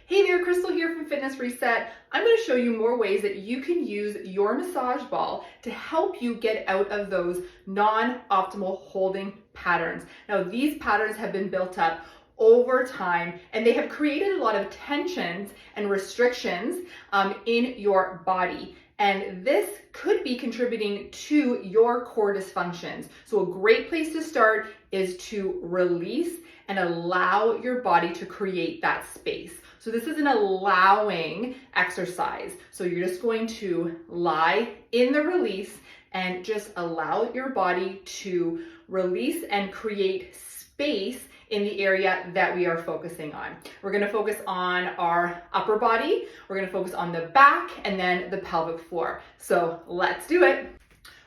Hey there, Crystal here from Fitness Reset. I'm going to show you more ways that you can use your massage ball to help you get out of those non-optimal holding patterns. Now, these patterns have been built up over time and they have created a lot of tensions and restrictions in your body. And this could be contributing to your core dysfunctions. So a great place to start is to release and allow your body to create that space. So this is an allowing exercise. So you're just going to lie in the release and just allow your body to release and create space in the area that we are focusing on. We're gonna focus on our upper body, we're gonna focus on the back, and then the pelvic floor. So let's do it.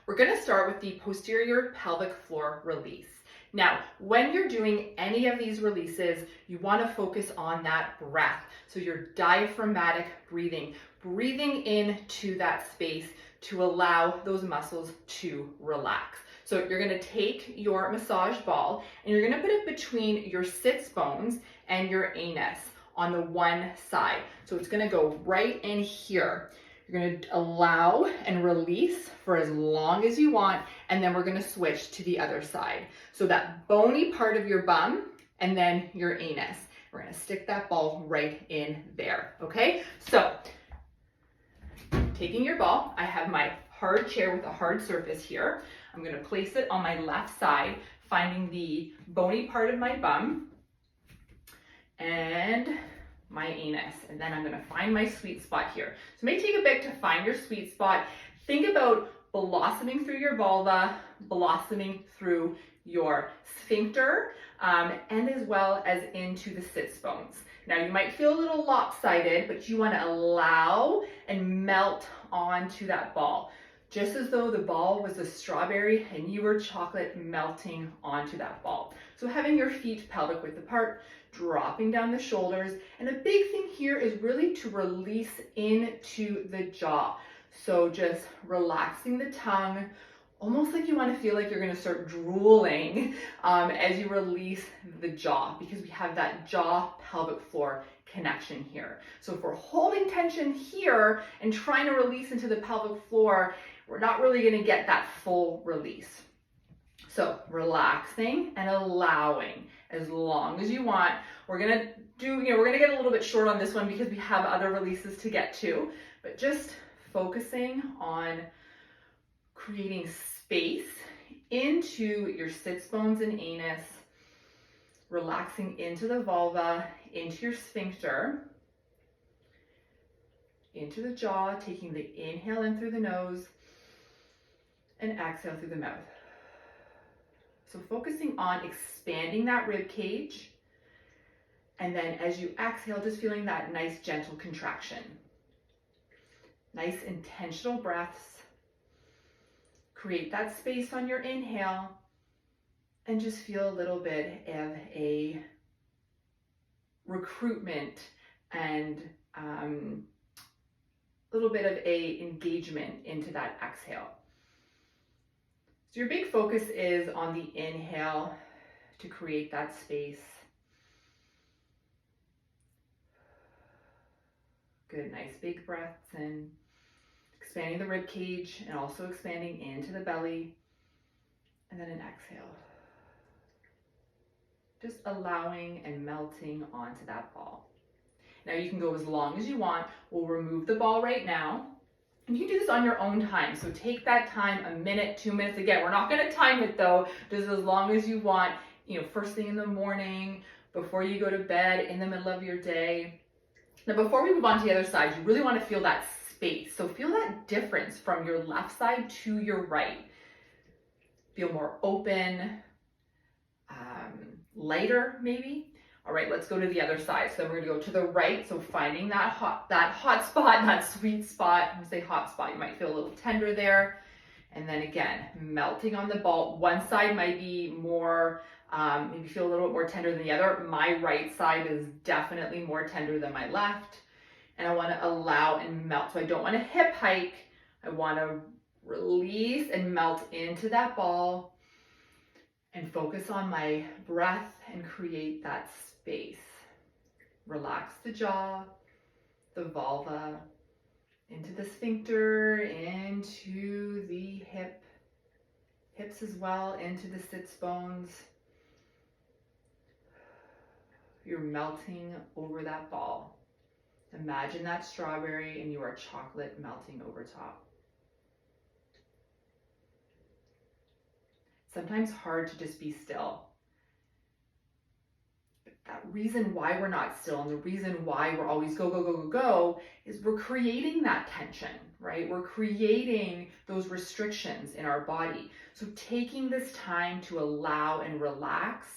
We're gonna start with the posterior pelvic floor release. Now, when you're doing any of these releases, you want to focus on that breath. So your diaphragmatic breathing, breathing into that space to allow those muscles to relax. So you're going to take your massage ball and you're going to put it between your sits bones and your anus on the one side. So it's going to go right in here. You're going to allow and release for as long as you want, and then we're going to switch to the other side. So that bony part of your bum and then your anus. We're going to stick that ball right in there, okay? So taking your ball, I have my hard chair with a hard surface here. I'm going to place it on my left side, finding the bony part of my bum and my anus, and then I'm going to find my sweet spot here. So it may take a bit to find your sweet spot. Think about blossoming through your vulva, blossoming through your sphincter, and as well as into the sits bones. Now you might feel a little lopsided, but you want to allow and melt onto that ball, just as though the ball was a strawberry and you were chocolate melting onto that ball. So having your feet pelvic width apart, dropping down the shoulders. And a big thing here is really to release into the jaw. So just relaxing the tongue, almost like you want to feel like you're going to start drooling as you release the jaw, because we have that jaw pelvic floor connection here. So if we're holding tension here and trying to release into the pelvic floor, we're not really going to get that full release. So relaxing and allowing as long as you want. We're gonna get a little bit short on this one because we have other releases to get to, but just focusing on creating space into your sits bones and anus, relaxing into the vulva, into your sphincter, into the jaw, taking the inhale in through the nose and exhale through the mouth. So focusing on expanding that rib cage, and then as you exhale, just feeling that nice gentle contraction. Nice intentional breaths. Create that space on your inhale, and just feel a little bit of a recruitment and a little bit of a engagement into that exhale. So your big focus is on the inhale to create that space. Good, nice big breaths in, expanding the rib cage and also expanding into the belly, and then an exhale. Just allowing and melting onto that ball. Now you can go as long as you want. We'll remove the ball right now. And you can do this on your own time. So take that time, a minute, 2 minutes. Again, we're not going to time it though, just as long as you want, first thing in the morning, before you go to bed, in the middle of your day. Now, before we move on to the other side, you really want to feel that space. So feel that difference from your left side to your right. Feel more open, lighter maybe. All right, let's go to the other side. So then we're gonna go to the right. So finding that hot spot, that sweet spot. When I say hot spot, you might feel a little tender there. And then again, melting on the ball. One side might be more, maybe feel a little bit more tender than the other. My right side is definitely more tender than my left. And I wanna allow and melt. So I don't wanna hip hike. I wanna release and melt into that ball and focus on my breath and create that space. Relax the jaw, the vulva, into the sphincter, into the hips as well, into the sits bones. You're melting over that ball. Imagine that strawberry and you are chocolate melting over top. Sometimes hard to just be still. But that reason why we're not still and the reason why we're always go, go, go, go, go is we're creating that tension, right? We're creating those restrictions in our body. So taking this time to allow and relax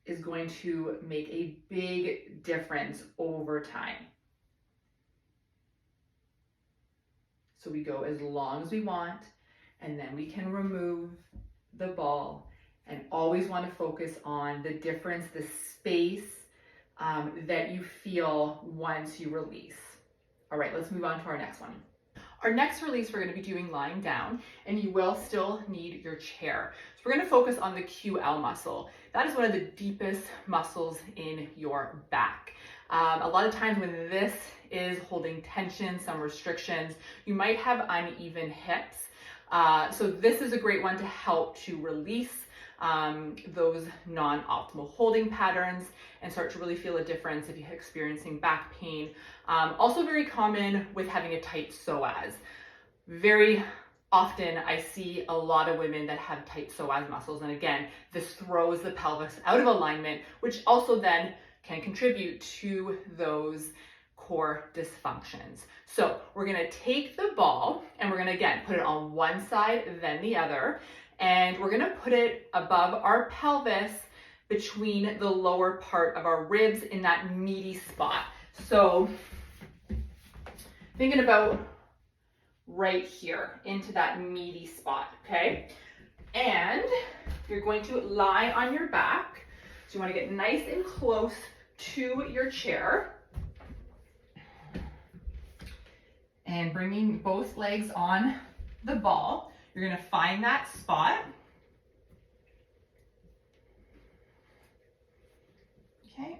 is going to make a big difference over time. So we go as long as we want, and then we can remove the ball and always want to focus on the difference, the space that you feel once you release. All right, let's move on to our next one. Our next release we're going to be doing lying down, and you will still need your chair. So we're going to focus on the QL muscle. That is one of the deepest muscles in your back. A lot of times when this is holding tension, some restrictions, you might have uneven hips. So this is a great one to help to release those non-optimal holding patterns and start to really feel a difference if you're experiencing back pain. Also very common with having a tight psoas. Very often I see a lot of women that have tight psoas muscles, and again, this throws the pelvis out of alignment, which also then can contribute to those core dysfunctions. So we're gonna take the ball and we're gonna again put it on one side, then the other, and we're gonna put it above our pelvis between the lower part of our ribs in that meaty spot. So thinking about right here into that meaty spot, okay? And you're going to lie on your back. So you want to get nice and close to your chair. And bringing both legs on the ball, you're going to find that spot. Okay.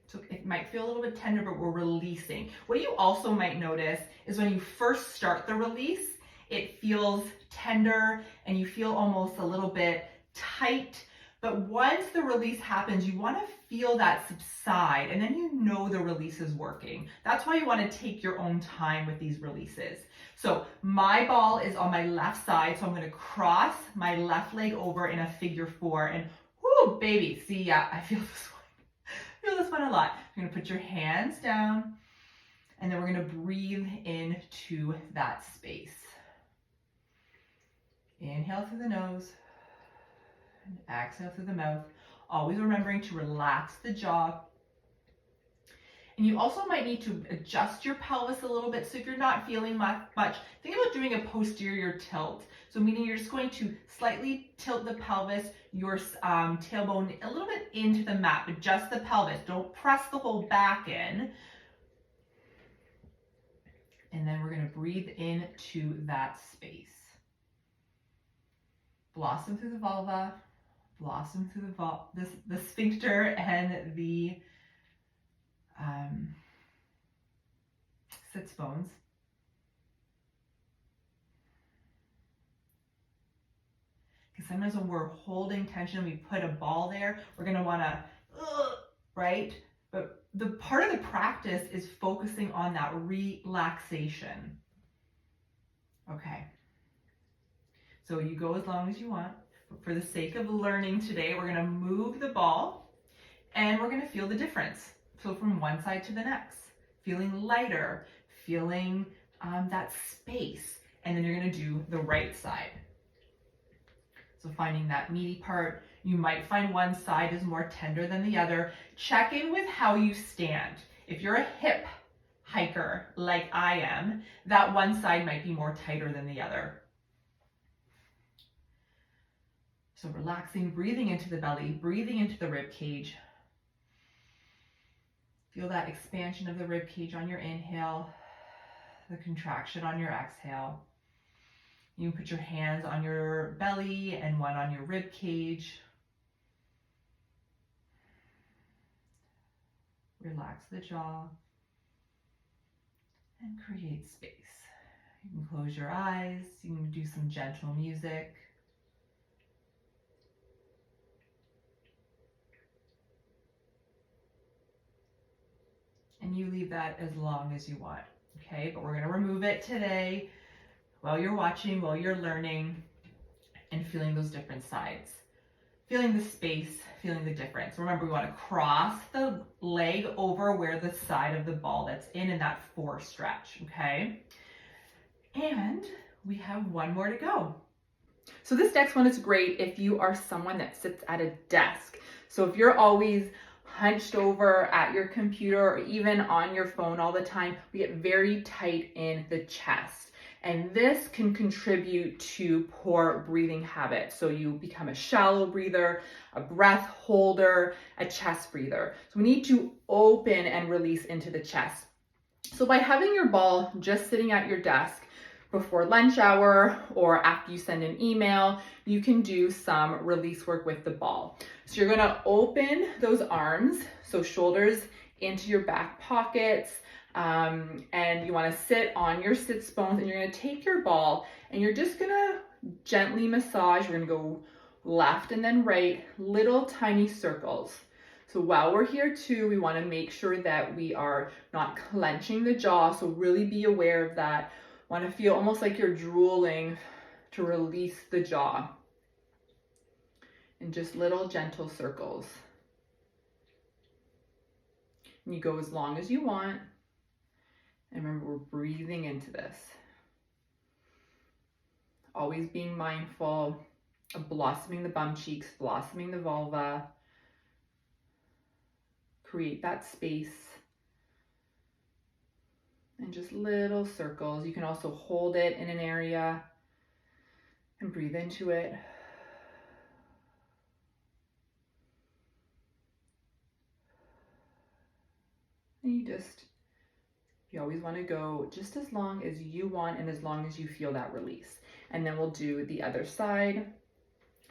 So it might feel a little bit tender, but we're releasing. What you also might notice is when you first start the release, it feels tender and you feel almost a little bit tight. But once the release happens, you want to feel that subside, and then you know the release is working. That's why you want to take your own time with these releases. So my ball is on my left side, so I'm going to cross my left leg over in a figure four, and whoo, baby, see, yeah, I feel this one. I feel this one a lot. You're going to put your hands down, and then we're going to breathe into that space. Inhale through the nose. And exhale through the mouth, always remembering to relax the jaw. And you also might need to adjust your pelvis a little bit. So if you're not feeling much, think about doing a posterior tilt. So meaning you're just going to slightly tilt the pelvis, your tailbone a little bit into the mat, but just the pelvis. Don't press the whole back in. And then we're going to breathe into that space. Blossom through the vulva. Blossom through the sphincter and the sits bones. Because sometimes when we're holding tension, we put a ball there, we're going to want to, right? But the part of the practice is focusing on that relaxation. Okay. So you go as long as you want. For the sake of learning today, we're going to move the ball and we're going to feel the difference. So from one side to the next, feeling lighter, feeling that space, and then you're going to do the right side. So finding that meaty part, you might find one side is more tender than the other. Check in with how you stand. If you're a hip hiker like I am, that one side might be more tighter than the other. So relaxing, breathing into the belly, breathing into the rib cage. Feel that expansion of the rib cage on your inhale, the contraction on your exhale. You can put your hands on your belly and one on your rib cage. Relax the jaw and create space. You can close your eyes, you can do some gentle music. And you leave that as long as you want, okay? But we're gonna remove it today while you're watching, while you're learning, and feeling those different sides. Feeling the space, feeling the difference. Remember, we wanna cross the leg over where the side of the ball that's in that 4 stretch, okay? And we have one more to go. So this next one is great if you are someone that sits at a desk. So if you're always hunched over at your computer or even on your phone all the time, we get very tight in the chest. And this can contribute to poor breathing habits. So you become a shallow breather, a breath holder, a chest breather. So we need to open and release into the chest. So by having your ball just sitting at your desk before lunch hour or after you send an email, you can do some release work with the ball. So you're gonna open those arms, so shoulders into your back pockets, and you wanna sit on your sits bones, and you're gonna take your ball and you're just gonna gently massage. We're gonna go left and then right, little tiny circles. So while we're here too, we wanna make sure that we are not clenching the jaw, so really be aware of that. Want to feel almost like you're drooling to release the jaw. And just little gentle circles. And you go as long as you want. And remember, we're breathing into this. Always being mindful of blossoming the bum cheeks, blossoming the vulva. Create that space. And just little circles. You can also hold it in an area and breathe into it. And you always want to go just as long as you want and as long as you feel that release. And then we'll do the other side.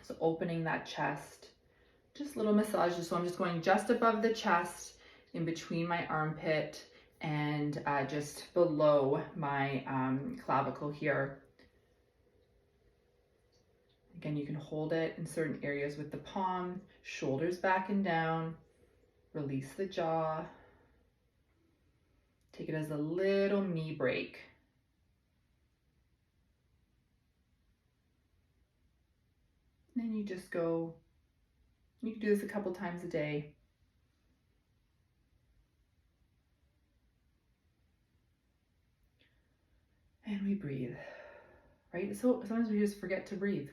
So opening that chest, just little massages. So I'm just going just above the chest, in between my armpit, and just below my clavicle here. Again, you can hold it in certain areas with the palm, shoulders back and down, release the jaw. Take it as a little knee break. And then you just go, you can do this a couple times a day. And we breathe, right? So sometimes we just forget to breathe.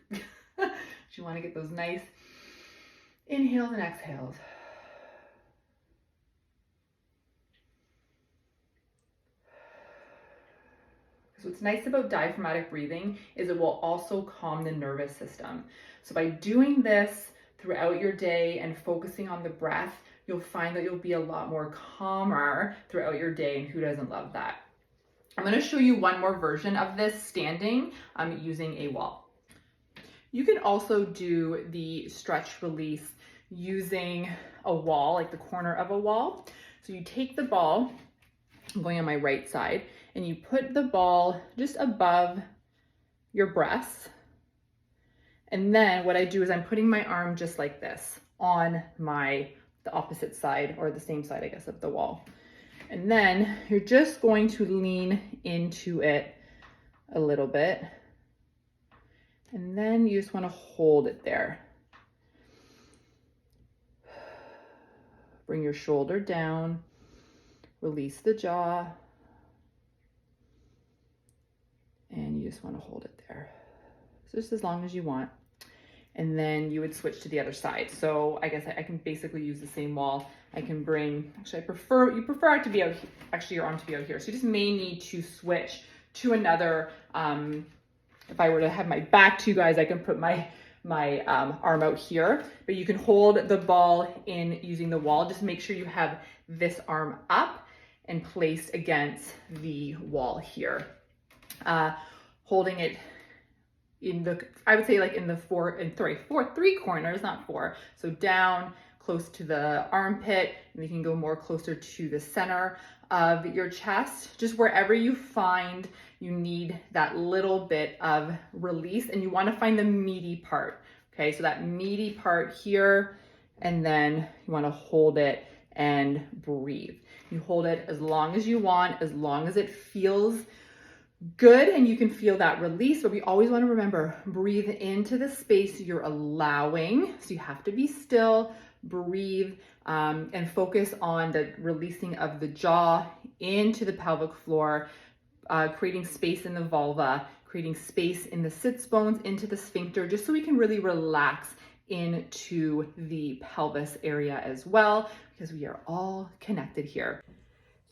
You want to get those nice inhales and exhales. So what's nice about diaphragmatic breathing is it will also calm the nervous system. So by doing this throughout your day and focusing on the breath, you'll find that you'll be a lot more calmer throughout your day, and who doesn't love that? I'm going to show you one more version of this standing using a wall. You can also do the stretch release using a wall, like the corner of a wall. So you take the ball, I'm going on my right side, and you put the ball just above your breasts. And then what I do is I'm putting my arm just like this on the opposite side, or the same side, I guess, of the wall. And then you're just going to lean into it a little bit. And then you just want to hold it there. Bring your shoulder down, release the jaw, and you just want to hold it there. So just as long as you want. And then you would switch to the other side. So I guess I can basically use the same wall. I can bring, actually you prefer it to be out here, actually your arm to be out here. So you just may need to switch to another, if I were to have my back to you guys, I can put my arm out here, but you can hold the ball in using the wall. Just make sure you have this arm up and placed against the wall here. Holding it in I would say like in the three corners, not four. So down, close to the armpit, and you can go more closer to the center of your chest, just wherever you find you need that little bit of release, and you want to find the meaty part. Okay, so that meaty part here, and then you want to hold it and breathe. You hold it as long as you want, as long as it feels good and you can feel that release. But we always want to remember, breathe into the space you're allowing. So you have to be still, breathe, and focus on the releasing of the jaw into the pelvic floor, creating space in the vulva, creating space in the sits bones, into the sphincter, just so we can really relax into the pelvis area as well, because we are all connected here.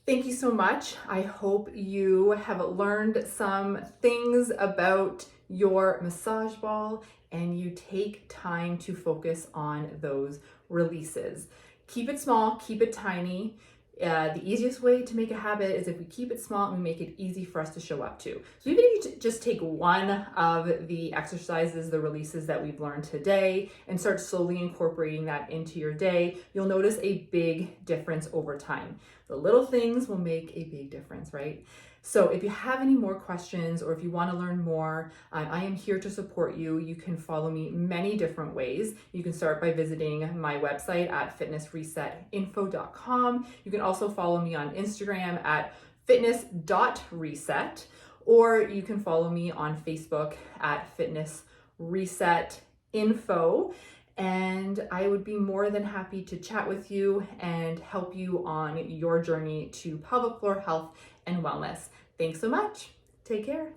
Thank you so much. I hope you have learned some things about your massage ball and you take time to focus on those releases. Keep it small, keep it tiny. The easiest way to make a habit is if we keep it small and we make it easy for us to show up to. So even if you just take one of the exercises, the releases that we've learned today, and start slowly incorporating that into your day, you'll notice a big difference over time. The little things will make a big difference, right? So if you have any more questions or if you want to learn more, I am here to support you. You can follow me many different ways. You can start by visiting my website at fitnessresetinfo.com. You can also follow me on Instagram at fitness.reset, or you can follow me on Facebook at fitnessresetinfo. And I would be more than happy to chat with you and help you on your journey to pelvic floor health and wellness. Thanks so much. Take care.